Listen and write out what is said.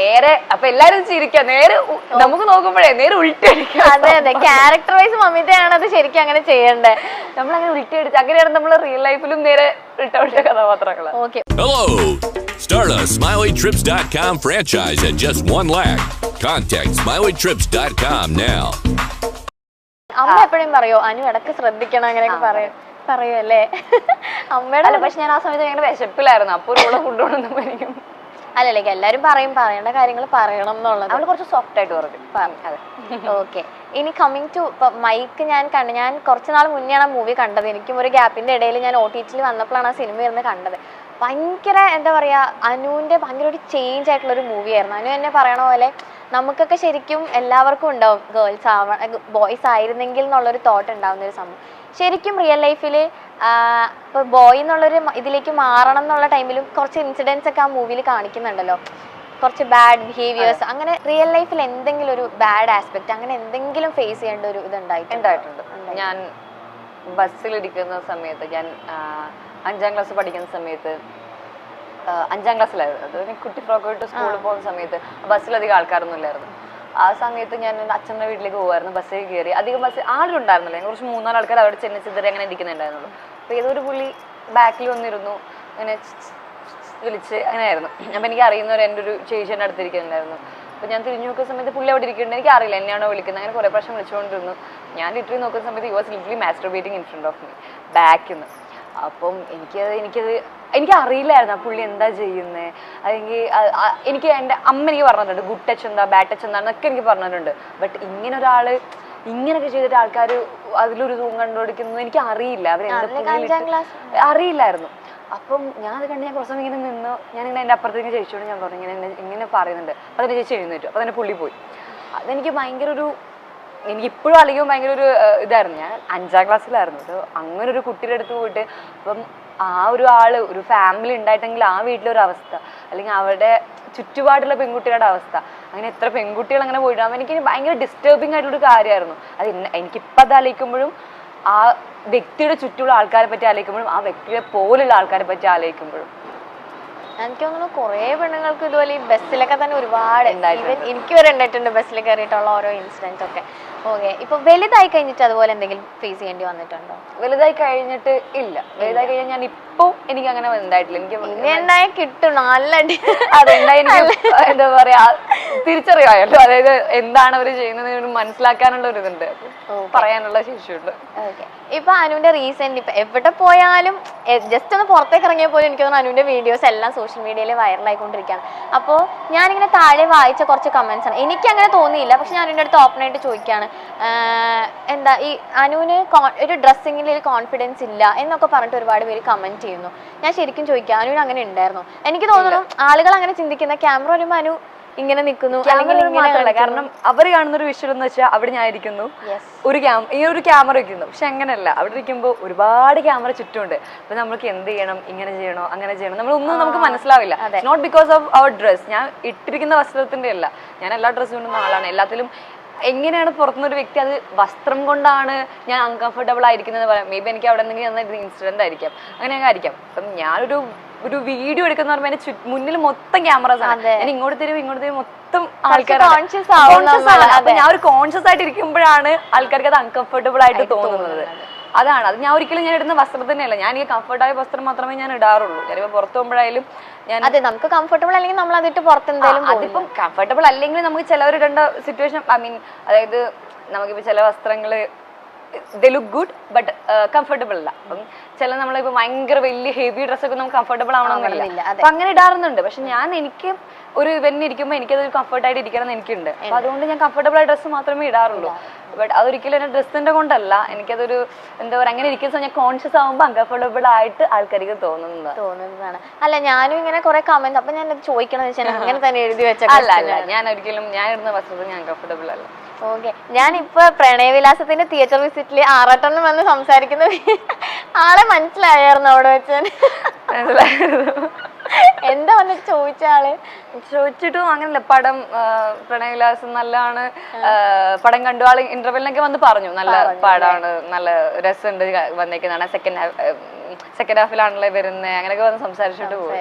നേരെ അപ്പൊ എല്ലാരും ചിരിക്കാം, നേരെ നമുക്ക് നോക്കുമ്പോഴേ നേരെ ഉൾട്ടടിക്കാം. അതെ അതെ, ക്യാരക്ടർ വൈസ് മമിതയാണ് അത് ശരിക്കും അങ്ങനെ ചെയ്യണ്ടേ. നമ്മളങ്ങനെ ഉൾട്ടടിച്ച് അങ്ങനെയാണ് നമ്മൾ റിയൽ ലൈഫിലും നേരെ ഉൾട്ട കഥാപാത്രങ്ങൾ. Okay. Hello! Start a SmileyTrips.com franchise at just $1 lakh. Contact SmileyTrips.com now. അമ്മ എപ്പോഴും പറയോ അനു ഇടക്ക് ശ്രദ്ധിക്കണം അങ്ങനെയൊക്കെ പറയുമല്ലേ അമ്മയുടെ? പക്ഷെ ഞാൻ ആ സമയത്ത് ഭയങ്കര വിശപ്പിലായിരുന്നു, അപ്പൊ ഒരു കൊണ്ടുപോകണം എനിക്ക്. അല്ലല്ലേ, എല്ലാരും പറയേണ്ട കാര്യങ്ങൾ പറയണം എന്നുള്ളത്. അവള് കുറച്ച് സോഫ്റ്റ് ആയിട്ട് പറഞ്ഞു. അതെ. ഓക്കെ. ഇനി കമ്മിങ് ടു മൈക്ക്, ഞാൻ കുറച്ച് നാൾ മുന്നെയാണ് ആ മൂവി കണ്ടത്. എനിക്കും ഒരു ഗ്യാപ്പിന്റെ ഇടയിൽ ഞാൻ OTT വന്നപ്പോഴാണ് ആ സിനിമ ഇരുന്ന് കണ്ടത്. ഭയങ്കര എന്താ പറയാ, അനുവിന്റെ ഭയങ്കര ഒരു ചേഞ്ച് ആയിട്ടുള്ള ഒരു മൂവിയായിരുന്നു. അനു തന്നെ പറയണ പോലെ നമുക്കൊക്കെ ശരിക്കും എല്ലാവർക്കും ഉണ്ടാവും ബോയ്സ് ആയിരുന്നെങ്കിൽ എന്നുള്ളൊരു തോട്ട് ഉണ്ടാവുന്ന ഒരു സംഭവം. ശരിക്കും റിയൽ ലൈഫിൽ ഇപ്പോൾ ബോയ് എന്നുള്ളൊരു ഇതിലേക്ക് മാറണം എന്നുള്ള ടൈമിലും കുറച്ച് ഇൻസിഡൻസ് ഒക്കെ ആ മൂവിയിൽ കാണിക്കുന്നുണ്ടല്ലോ, കുറച്ച് ബാഡ് ബിഹേവിയേഴ്സ്. അങ്ങനെ റിയൽ ലൈഫിൽ എന്തെങ്കിലും ഒരു ബാഡ് ആസ്പെക്ട് അങ്ങനെ എന്തെങ്കിലും ഫേസ് ചെയ്യേണ്ട ഒരു ഉണ്ടായിട്ടുണ്ട്. ഞാൻ ബസ്സിലിരിക്കുന്ന സമയത്ത്, ഞാൻ 5ാം ക്ലാസ് പഠിക്കുന്ന സമയത്ത്, 5ാം ക്ലാസ്സിലായിരുന്നു, അത് കുട്ടി ഫ്രോക്ക് ഇട്ട് സ്കൂളിൽ പോകുന്ന സമയത്ത് ബസ്സിലധികം ആൾക്കാരൊന്നും ഇല്ലായിരുന്നു. ആ സമയത്ത് ഞാൻ എൻ്റെ അച്ഛൻ്റെ വീട്ടിലേക്ക് പോകുമായിരുന്നു. ബസ്സിൽ കയറി അധികം ആളുണ്ടായിരുന്നില്ല, കുറച്ച് 3-4 ആൾക്കാർ അവിടെ ചെന്ന് ചിതറി അങ്ങനെ ഇരിക്കുന്നുണ്ടായിരുന്നുള്ളൂ. അപ്പോൾ ഏതൊരു പുള്ളി ബാക്കിൽ വന്നിരുന്നു, അങ്ങനെ വിളിച്ച് അങ്ങനെയായിരുന്നു. അപ്പം എനിക്ക് അറിയുന്നവർ എൻ്റെ ഒരു ചേച്ചിയുടെ അടുത്തിരിക്കുന്നുണ്ടായിരുന്നു. അപ്പോൾ ഞാൻ തിരിഞ്ഞു നോക്കുന്ന സമയത്ത് പുള്ളി അവിടെ ഇരിക്കുന്നുണ്ട്, എനിക്ക് അറിയില്ല എന്നെയാണോ വിളിക്കുന്നത്. അങ്ങനെ കുറേ പ്രാവശ്യം വിളിച്ചുകൊണ്ടിരുന്നു. ഞാൻ ലിറ്ററലി നോക്കുന്ന സമയത്ത് you was literally masturbating in front of me, ബാക്കിൽ നിന്ന്. അപ്പം എനിക്ക് അറിയില്ലായിരുന്നു ആ പുള്ളി എന്താ ചെയ്യുന്നത്. അല്ലെങ്കിൽ എനിക്ക് എൻ്റെ അമ്മ എനിക്ക് പറഞ്ഞിട്ടുണ്ട് ഗുഡ് ടച്ച് എന്താ ബാഡ് ടച്ച് എന്താണെന്നൊക്കെ എനിക്ക് പറഞ്ഞിട്ടുണ്ട്. ബട്ട് ഇങ്ങനെ ഒരാൾ ഇങ്ങനെയൊക്കെ ചെയ്തിട്ട് ആൾക്കാർ അതിലൊരു സൂം കണ്ടുപിടിക്കുന്നത് എനിക്ക് അറിയില്ല, അറിയില്ലായിരുന്നു. അപ്പം ഞാൻ അത് കണ്ട് ഞാൻ കുറച്ച് സമയം ഇങ്ങനെ നിന്ന്, ഞാനിങ്ങനെ എൻ്റെ അപ്പുറത്തേക്ക് ചേച്ചിയോട് ഞാൻ പറഞ്ഞു ഇങ്ങനെ പറയുന്നുണ്ട്. അപ്പം അതിൻ്റെ ചേച്ചി എഴുന്നേറ്റു. അപ്പം തന്നെ പുള്ളി പോയി. അതെനിക്ക് ഭയങ്കര എനിക്കിപ്പോഴും അല്ലെങ്കിൽ ഭയങ്കര ഒരു ഇതായിരുന്നു. ഞാൻ 5ാം ക്ലാസ്സിലായിരുന്നു. അത് അങ്ങനെ ഒരു കുട്ടിയുടെ അടുത്ത് പോയിട്ട്, അപ്പം ആ ഒരു ഫാമിലി ഉണ്ടായിട്ടെങ്കിൽ ആ വീട്ടിലൊരു അവസ്ഥ, അല്ലെങ്കിൽ അവരുടെ ചുറ്റുപാടുള്ള പെൺകുട്ടികളുടെ അവസ്ഥ, അങ്ങനെ എത്ര പെൺകുട്ടികൾ അങ്ങനെ പോയിട്ടാകും. എനിക്ക് ഭയങ്കര ഡിസ്റ്റർബിങ് ആയിട്ടുള്ളൊരു കാര്യമായിരുന്നു അത്. എനിക്കിപ്പോൾ അത് ആലോചിക്കുമ്പോഴും, ആ വ്യക്തിയുടെ ചുറ്റുമുള്ള ആൾക്കാരെ പറ്റി ആലോചിക്കുമ്പോഴും, ആ വ്യക്തിയെ പോലുള്ള ആൾക്കാരെ പറ്റി ആലോചിക്കുമ്പോഴും എനിക്ക് തോന്നുന്നു കുറേ പെണ്ണുങ്ങൾക്ക് ഇതുപോലെ ഈ ബസ്സിലൊക്കെ തന്നെ ഒരുപാട് എനിക്ക് വരെ ഉണ്ടായിട്ടുണ്ട്, ബസ്സിൽ കയറിയിട്ടുള്ള ഓരോ ഇൻസിഡൻസ് ഒക്കെ. ഓക്കെ. ഇപ്പൊ വലുതായി കഴിഞ്ഞിട്ട് അതുപോലെ എന്തെങ്കിലും ഫേസ് ചെയ്യേണ്ടി വന്നിട്ടുണ്ടോ? വലുതായി കഴിഞ്ഞിട്ട് ഇല്ല. വലുതായി കഴിഞ്ഞാൽ ഞാൻ ഇപ്പൊ എനിക്ക് അങ്ങനെ ഉണ്ടായിട്ടില്ല. എനിക്ക് കിട്ടും നല്ല അതുണ്ടായി. എനിക്ക് എന്താ പറയാ, തിരിച്ചറിയാമല്ലോ, അതായത് എന്താണ് അവർ ചെയ്യുന്നത് മനസ്സിലാക്കാനുള്ള ഒരു ഇതുണ്ട്, പറയാനുള്ള ശേഷിയുണ്ട്. ഓക്കെ. ഇപ്പൊ അനുവിന്റെ റീസെന്റ് ഇപ്പൊ എവിടെ പോയാലും ജസ്റ്റ് ഒന്ന് പുറത്തേക്ക് ഇറങ്ങിയ പോലും എനിക്ക് തോന്നുന്നു അനുവിന്റെ വീഡിയോസ് എല്ലാം സോഷ്യൽ മീഡിയയിൽ വൈറലായിക്കൊണ്ടിരിക്കുകയാണ്. അപ്പോൾ ഞാനിങ്ങനെ താഴെ വായിച്ച കുറച്ച് കമന്റ്സ് ആണ്, എനിക്ക് അങ്ങനെ തോന്നിയില്ല. പക്ഷെ ഞാൻ അനുവിന്റെ അടുത്ത് ഓപ്പൺ ആയിട്ട് ചോദിക്കുകയാണ്, എന്താ ഈ അനുവിന് ഒരു ഡ്രസ്സിങ്ങിൽ കോൺഫിഡൻസ് ഇല്ല എന്നൊക്കെ പറഞ്ഞിട്ട് ഒരുപാട് പേര് കമന്റ് ചെയ്യുന്നു. ഞാൻ ശരിക്കും ചോദിക്കാം, അനുവിന് അങ്ങനെ ഉണ്ടായിരുന്നു? എനിക്ക് തോന്നുന്നു ആളുകൾ അങ്ങനെ ചിന്തിക്കുന്ന, ക്യാമറ വരുമ്പോൾ അനു ഇങ്ങനെ നിൽക്കുന്നു, കാരണം അവർ കാണുന്ന ഒരു വിഷ്വൽ എന്ന് വെച്ചാൽ അവിടെ ഞാൻ ഇരിക്കുന്നു, ഒരു ക്യാമറ വെക്കുന്നു. പക്ഷെ അങ്ങനെയല്ല, അവിടെ ഇരിക്കുമ്പോൾ ഒരുപാട് ക്യാമറ ചുറ്റുമുണ്ട്. അപ്പൊ നമ്മൾക്ക് എന്ത് ചെയ്യണം, ഇങ്ങനെ ചെയ്യണോ അങ്ങനെ ചെയ്യണം, നമ്മളൊന്നും നമുക്ക് മനസ്സിലാവില്ല. Not because of our dress. ഞാൻ ഇട്ടിരിക്കുന്ന വസ്ത്രത്തിന്റെ അല്ല, ഞാൻ എല്ലാ ഡ്രസ്സും കൊണ്ടുന്ന ആളാണ്. എല്ലാത്തിലും എങ്ങനെയാണ് പുറത്തുനിന്നൊരു വ്യക്തി അത് വസ്ത്രം കൊണ്ടാണ് ഞാൻ അൺകംഫർട്ടബിൾ ആയിരിക്കുന്നത് പറയാം. മേ ബി എനിക്ക് അവിടെ എന്തെങ്കിലും ഇൻസിഡന്റ് ആയിരിക്കാം, അങ്ങനെയൊക്കെ ആയിരിക്കാം. അപ്പം ഞാനൊരു വീഡിയോ എടുക്കുന്ന പറയുമ്പോൾ എന്റെ മുന്നിൽ മൊത്തം ക്യാമറാസ് ആണ്. ഞാൻ ഇങ്ങോട്ട് തരും മൊത്തം ആൾക്കാരാണ്. അപ്പൊ ഞാൻ ഒരു കോൺഷ്യസ് ആയിട്ട് ഇരിക്കുമ്പോഴാണ് ആൾക്കാർക്ക് അത് അൺകംഫർട്ടബിൾ ആയിട്ട് തോന്നുന്നത്. അതാണ് അത്. ഞാൻ ഒരിക്കലും ഞാൻ ഇടുന്ന വസ്ത്രം തന്നെയല്ല, ഞാൻ ഈ കംഫർട്ടായ വസ്ത്രം മാത്രമേ ഞാൻ ഇടാറുള്ളൂ. ഞാനിപ്പോ പുറത്തു പോകുമ്പോഴായാലും നമുക്ക് കംഫർട്ടബിൾ അല്ലെങ്കിൽ നമ്മൾ അതിട്ട് പുറത്തെന്തായാലും, അതിപ്പം കംഫർട്ടബിൾ അല്ലെങ്കിൽ നമുക്ക് ചിലവരിടേണ്ട സിറ്റുവേഷൻ, അതായത് നമുക്കിപ്പോ ചില വസ്ത്രങ്ങള് they look good but comfortable അല്ല. അപ്പം ചില നമ്മളിപ്പോ ഭയങ്കര വലിയ ഹെവി ഡ്രസ്സൊക്കെ നമുക്ക് കംഫർട്ടബിൾ ആവണമെന്നില്ല. അപ്പൊ അങ്ങനെ ഇടാറുണ്ട്. പക്ഷെ എനിക്ക് ഒരു ഇവന്റ് ഇരിക്കുമ്പോൾ എനിക്കത് കംഫർട്ടായിട്ട് ഇരിക്കണം എന്ന് എനിക്കുണ്ട്. അപ്പൊ അതുകൊണ്ട് ഞാൻ കംഫർട്ടബിൾ ആയ ഡ്രസ്സ് മാത്രമേ ഇടാറുള്ളൂ. ബട്ട് അതൊരിക്കലും എന്റെ ഡ്രസ്സിന്റെ കൊണ്ടല്ല, എനിക്കതൊരു എന്താ പറയുക, അങ്ങനെ ഇരിക്കുന്ന ഞാൻ കോൺഷ്യസ് ആവുമ്പോൾ അൺകംഫർട്ടബിൾ ആയിട്ട് ആൾക്കാർക്ക് തോന്നുന്നതാണ്. അല്ല, ഞാനും ഇങ്ങനെ കുറെ കമന്റ്, അപ്പൊ ഞാൻ ചോദിക്കണമെന്ന് വെച്ചാൽ അങ്ങനെ തന്നെ എഴുതി വെച്ച അല്ല, ഞാൻ ഒരിക്കലും ഞാൻ ഇടുന്ന വസ്ത്രത്തിൽ ഞാൻ കംഫർട്ടബിൾ അല്ല. ഓക്കെ. ഞാനിപ്പോ പ്രണയവിലാസത്തിന്റെ തിയേറ്റർ വിസിറ്റില് ആറാട്ടണ്ണം വന്ന് സംസാരിക്കുന്ന ആളെ മനസ്സിലായിരുന്നു അവിടെ വെച്ച്. എന്താ വന്നിട്ട് ചോദിച്ച ആള്? ചോദിച്ചിട്ടും അങ്ങനല്ല, പടം പ്രണയവിലാസം നല്ലതാണ്, പടം കണ്ടു ആള് ഇന്റർവെല്ലിനൊക്കെ വന്ന് പറഞ്ഞു നല്ല പടമാണ്, നല്ല രസമുണ്ട് വന്നേക്കുന്നതാണ്, സെക്കൻഡ് ഹാഫിലാണല്ലേ വരുന്നത്, അങ്ങനെയൊക്കെ വന്ന് സംസാരിച്ചിട്ട് പോകും.